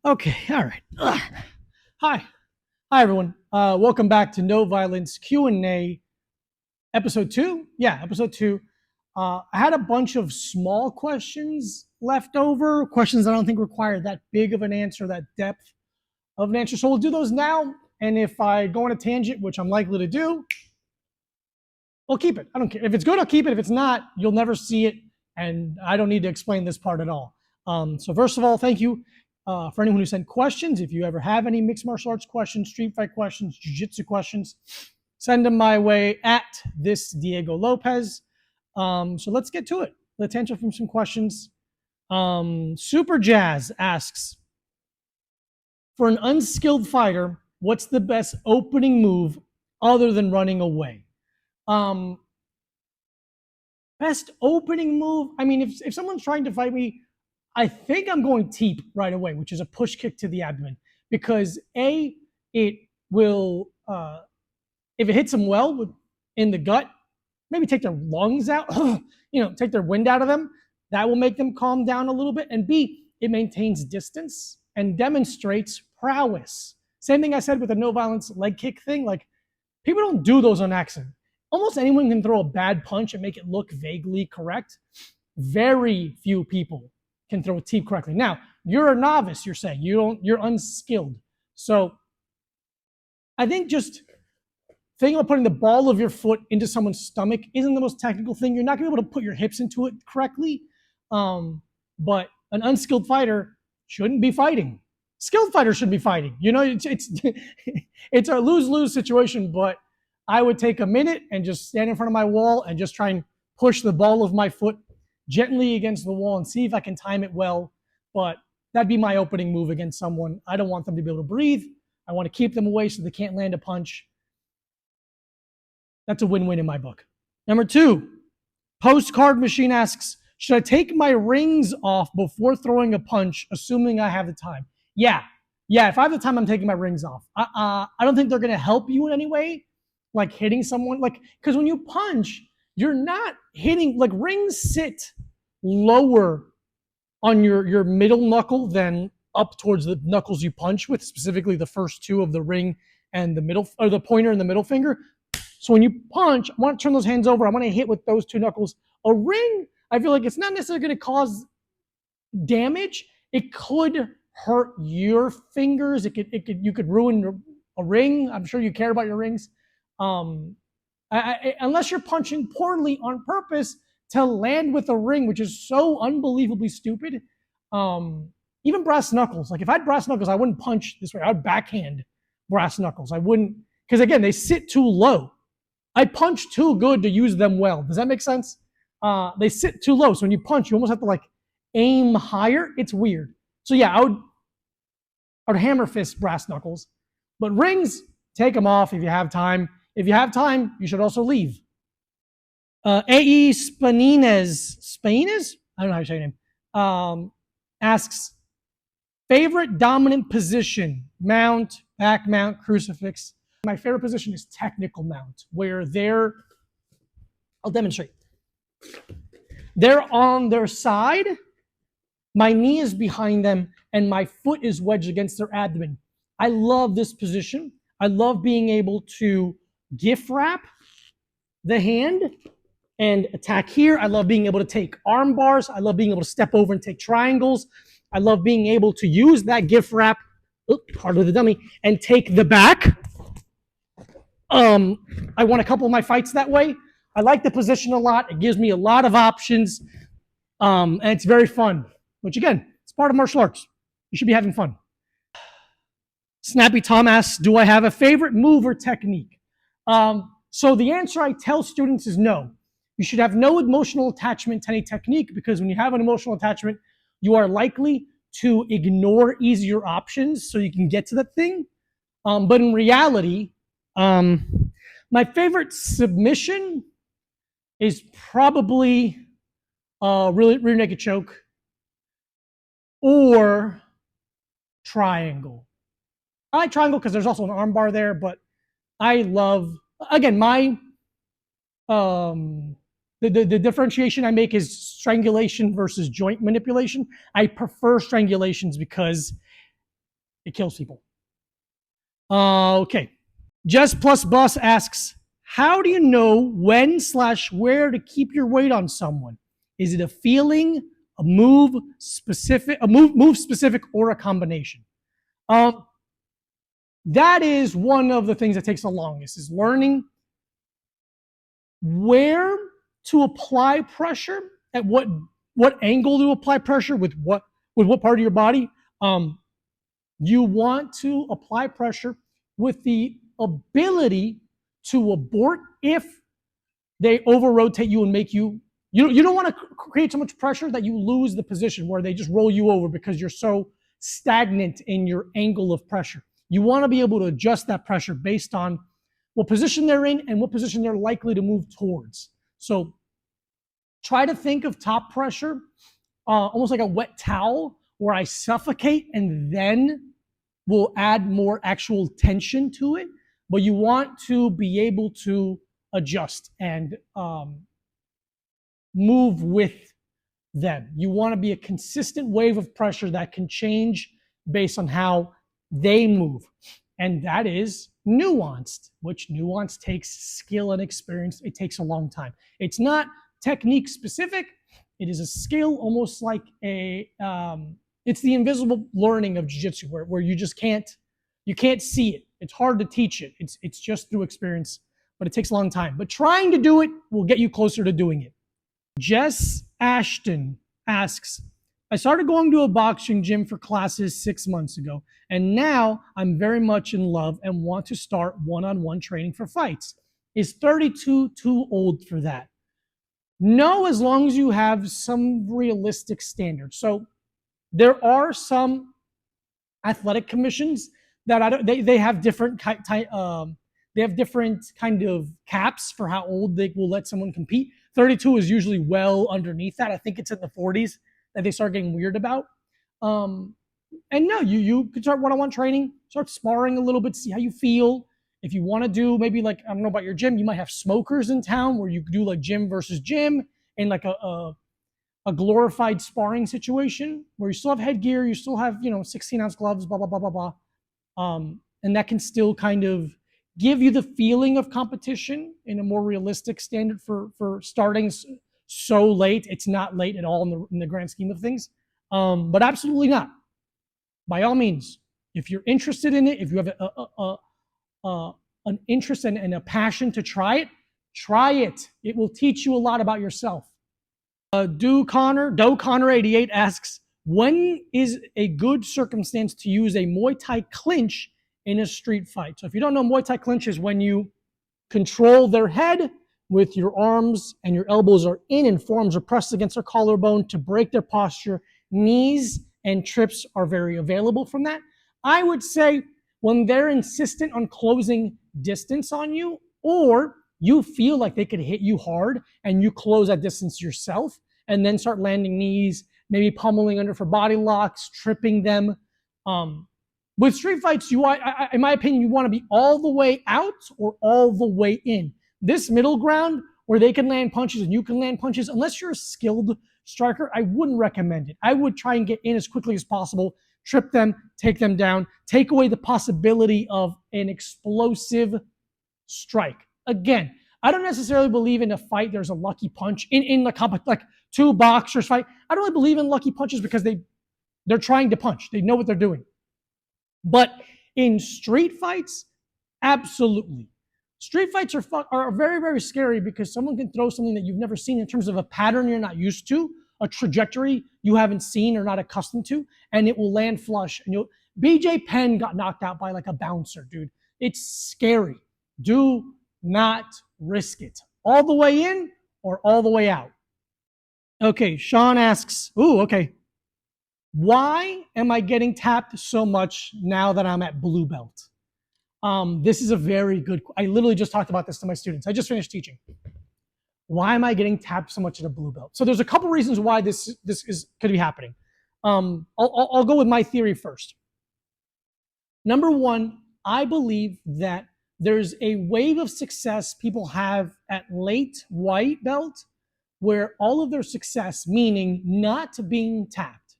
Okay, all right. Hi, hi everyone. Welcome back to No Violence Q&A, episode two. Yeah, episode two. I had a bunch of small questions left over, questions that I don't think require that big of an answer, that depth of an answer. So we'll do those now. And if I go on a tangent, which I'm likely to do, we'll keep it. I don't care. If it's good, I'll keep it. If it's not, you'll never see it. And I don't need to explain this part at all. So first of all, thank you for anyone who sent questions. If you ever have any mixed martial arts questions, street fight questions, jiu-jitsu questions, send them my way at this Diego Lopez. So let's get to it. Let's answer from some questions. Super Jazz asks, for an unskilled fighter, what's the best opening move other than running away? Um, Best opening move. I mean, if someone's trying to fight me, I think I'm going teep right away, which is a push kick to the abdomen, because it will if it hits them well in the gut, maybe take their lungs out, take their wind out of them. That will make them calm down a little bit. And B, it maintains distance and demonstrates prowess. Same thing I said with the no violence leg kick thing. Like, people don't do those on accident. Almost anyone can throw a bad punch and make it look vaguely correct. Very few people can throw a teep correctly. Now, you're a novice, you're saying. You're unskilled. So I think just thinking about putting the ball of your foot into someone's stomach isn't the most technical thing. You're not going to be able to put your hips into it correctly. But an unskilled fighter shouldn't be fighting. Skilled fighters should be fighting. It's a lose-lose situation, but I would take a minute and just stand in front of my wall and just try and push the ball of my foot gently against the wall and see if I can time it well. But that'd be my opening move against someone. I don't want them to be able to breathe. I want to keep them away so they can't land a punch. That's a win-win in my book. Number two, Postcard Machine asks, should I take my rings off before throwing a punch, assuming I have the time? Yeah. If I have the time, I'm taking my rings off. I don't think they're going to help you in any way, like hitting someone. Like, because when you punch, you're not hitting, like, rings sit lower on your middle knuckle than up towards the knuckles you punch with, specifically the first two of the ring and the middle, or the pointer and the middle finger. So when you punch, I want to turn those hands over. I want to hit with those two knuckles. A ring, I feel like it's not necessarily going to cause damage. It could hurt your fingers. You could ruin a ring. I'm sure you care about your rings. Unless you're punching poorly on purpose to land with a ring, which is so unbelievably stupid. Even brass knuckles. Like, if I had brass knuckles, I wouldn't punch this way. I would backhand brass knuckles. I wouldn't, because again, they sit too low. I punch too good to use them well. Does that make sense? They sit too low. So when you punch, you almost have to, like, aim higher. It's weird. So yeah, I would hammer fist brass knuckles. But rings, take them off if you have time. If you have time, you should also leave. A.E. Spanines, I don't know how you say your name, asks, favorite dominant position, mount, back mount, crucifix. My favorite position is technical mount, where I'll demonstrate. They're on their side, my knee is behind them, and my foot is wedged against their abdomen. I love this position. I love being able to gift wrap the hand and attack here. I love being able to take arm bars. I love being able to step over and take triangles. I love being able to use that gift wrap, part of the dummy, and take the back. I won a couple of my fights that way. I like the position a lot. It gives me a lot of options, and it's very fun, which, again, it's part of martial arts. You should be having fun. Snappy Tom asks, do I have a favorite move or technique? So the answer I tell students is no. You should have no emotional attachment to any technique, because when you have an emotional attachment, you are likely to ignore easier options so you can get to that thing. But in reality, my favorite submission is probably rear naked choke or triangle. I like triangle because there's also an arm bar there, but I love, again, my the differentiation I make is strangulation versus joint manipulation. I prefer strangulations because It kills people. Okay. Just Plus Bus asks, how do you know when/where to keep your weight on someone? Is it a feeling, a move specific, move specific, or a combination? That is one of the things that takes the longest, is learning where to apply pressure, at what angle to apply pressure with what part of your body. You want to apply pressure with the ability to abort if they over rotate you and make you don't want to create so much pressure that you lose the position where they just roll you over because you're so stagnant in your angle of pressure. You want to be able to adjust that pressure based on what position they're in and what position they're likely to move towards. So try to think of top pressure almost like a wet towel where I suffocate and then will add more actual tension to it. But you want to be able to adjust and move with them. You want to be a consistent wave of pressure that can change based on how they move. And that is nuanced, which nuance takes skill and experience. It takes a long time. It's not technique specific. It is a skill, almost like it's the invisible learning of jiu-jitsu where you just can't see it. It's hard to teach it. It's just through experience, but it takes a long time. But trying to do it will get you closer to doing it. Jess Ashton asks, I started going to a boxing gym for classes 6 months ago, and now I'm very much in love and want to start one-on-one training for fights. Is 32 too old for that? No, as long as you have some realistic standards. So there are some athletic commissions that they have different they have different kind of caps for how old they will let someone compete. 32 is usually well underneath that. I think it's in the 40s that they start getting weird about. And no, you could start one-on-one training, start sparring a little bit, see how you feel. If you want to do maybe like, I don't know about your gym, you might have smokers in town where you could do like gym versus gym and like a glorified sparring situation where you still have headgear, you still have, 16-ounce gloves, blah, blah, blah, blah, blah. And that can still kind of give you the feeling of competition in a more realistic standard for starting so late. It's not late at all in the grand scheme of things, but absolutely not. By all means, if you're interested in it, if you have an interest and a passion to try it, try it. It will teach you a lot about yourself. Doe Connor 88 asks, when is a good circumstance to use a Muay Thai clinch in a street fight? So if you don't know, Muay Thai clinch is when you control their head with your arms and your elbows are in and forearms are pressed against their collarbone to break their posture. Knees and trips are very available from that. I would say when they're insistent on closing distance on you, or you feel like they could hit you hard and you close that distance yourself and then start landing knees, maybe pummeling under for body locks, tripping them. With street fights, in my opinion, you want to be all the way out or all the way in. This middle ground where they can land punches and you can land punches, unless you're a skilled striker, I wouldn't recommend it. I would try and get in as quickly as possible, trip them, take them down, take away the possibility of an explosive strike. Again, I don't necessarily believe in a fight there's a lucky punch in the like two boxers fight. I don't really believe in lucky punches because they're trying to punch. They know what they're doing. But in street fights, absolutely. Street fights are very, very scary because someone can throw something that you've never seen in terms of a pattern you're not used to, a trajectory you haven't seen or not accustomed to, and it will land flush. And BJ Penn got knocked out by like a bouncer, dude. It's scary. Do not risk it. All the way in or all the way out. Okay, Sean asks, okay. Why am I getting tapped so much now that I'm at blue belt? This is a very good, I literally just talked about this to my students. I just finished teaching. Why am I getting tapped so much at a blue belt? So there's a couple reasons why this could be happening. I'll go with my theory first. Number one, I believe that there's a wave of success people have at late white belt where all of their success, meaning not being tapped,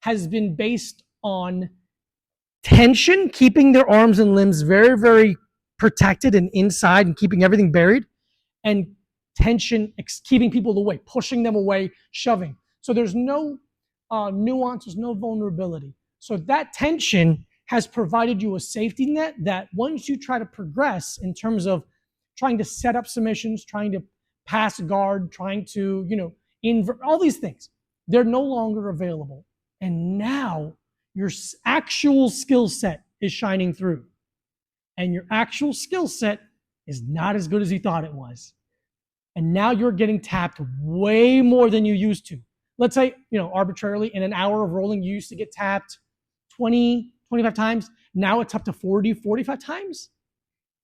has been based on tension, keeping their arms and limbs very, very protected and inside and keeping everything buried, and tension, keeping people away, pushing them away, shoving. So there's no nuance, there's no vulnerability. So that tension has provided you a safety net that once you try to progress in terms of trying to set up submissions, trying to pass guard, trying to, invert, all these things, they're no longer available. And now your actual skill set is shining through. And your actual skill set is not as good as you thought it was. And now you're getting tapped way more than you used to. Let's say, arbitrarily, in an hour of rolling, you used to get tapped 20, 25 times. Now it's up to 40, 45 times.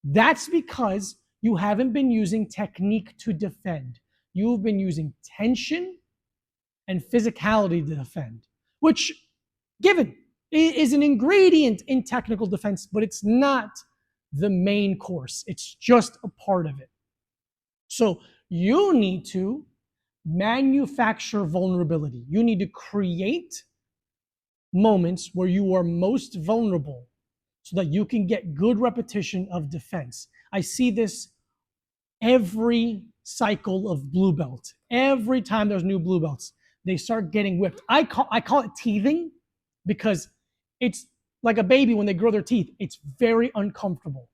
That's because you haven't been using technique to defend. You've been using tension and physicality to defend, which, given, is an ingredient in technical defense, but it's not the main course. It's just a part of it. So you need to manufacture vulnerability. You need to create moments where you are most vulnerable so that you can get good repetition of defense. I see this every cycle of blue belt. Every time there's new blue belts, they start getting whipped. I call it teething because it's like a baby when they grow their teeth. It's very uncomfortable.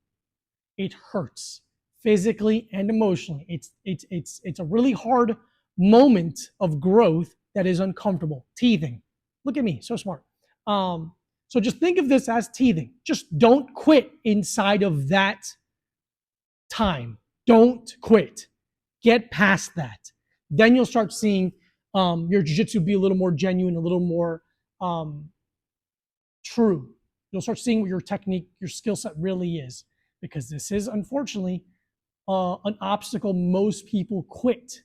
It hurts physically and emotionally. It's a really hard moment of growth that is uncomfortable. Teething. Look at me, so smart. So just think of this as teething. Just don't quit inside of that time. Don't quit. Get past that. Then you'll start seeing your jiu-jitsu be a little more genuine, a little more true. You'll start seeing what your technique, your skill set really is, because this is, unfortunately, an obstacle most people quit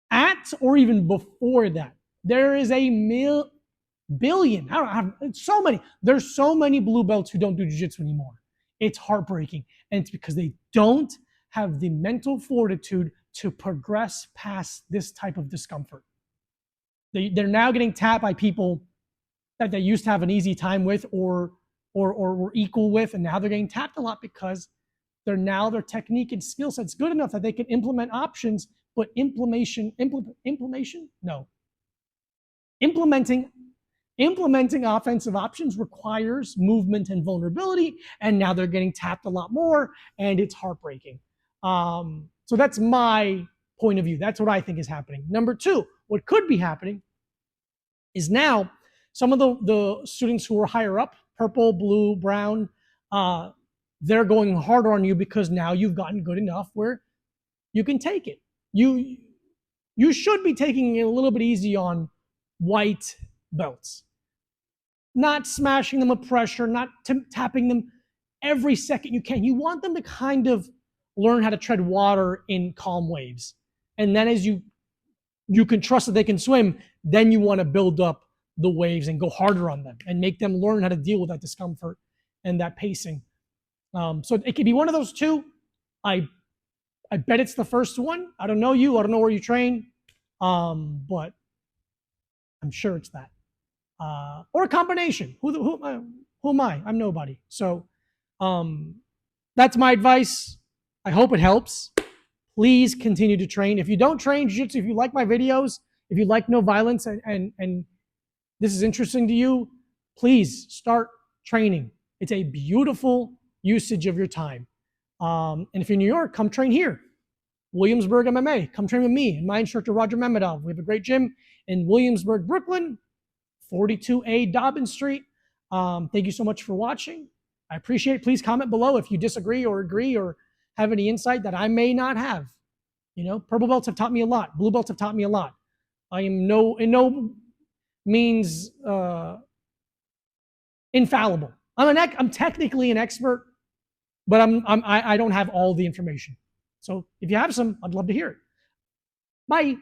at, or even before that. There is a billion, so many. There's so many blue belts who don't do jiu-jitsu anymore. It's heartbreaking, and it's because they don't have the mental fortitude to progress past this type of discomfort. They're now getting tapped by people that they used to have an easy time with or were equal with, and now they're getting tapped a lot because their technique and skill set's good enough that they can implement options, but implementing offensive options requires movement and vulnerability, and now they're getting tapped a lot more, and it's heartbreaking. So that's my point of view. That's what I think is happening. Number two, what could be happening is now some of the students who are higher up, purple, blue, brown, they're going harder on you because now you've gotten good enough where you can take it. You should be taking it a little bit easy on white belts. Not smashing them with pressure, not tapping them every second you can. You want them to kind of learn how to tread water in calm waves. And then as you can trust that they can swim, then you want to build up the waves and go harder on them and make them learn how to deal with that discomfort and that pacing. So it could be one of those two. I bet it's the first one. I don't know you. I don't know where you train. But I'm sure it's that. Or a combination. Who am I? I'm nobody. So that's my advice. I hope it helps. Please continue to train. If you don't train jiu-jitsu, if you like my videos, if you like no violence and this is interesting to you, please start training. It's a beautiful usage of your time. And if you're in New York, come train here. Williamsburg MMA. Come train with me and my instructor, Roger Memedov. We have a great gym in Williamsburg, Brooklyn, 42A Dobbin Street. Thank you so much for watching. I appreciate it. Please comment below if you disagree or agree or have any insight that I may not have. Purple belts have taught me a lot. Blue belts have taught me a lot. I am in no means infallible. I'm technically an expert, but I don't have all the information. So if you have some, I'd love to hear it. Bye.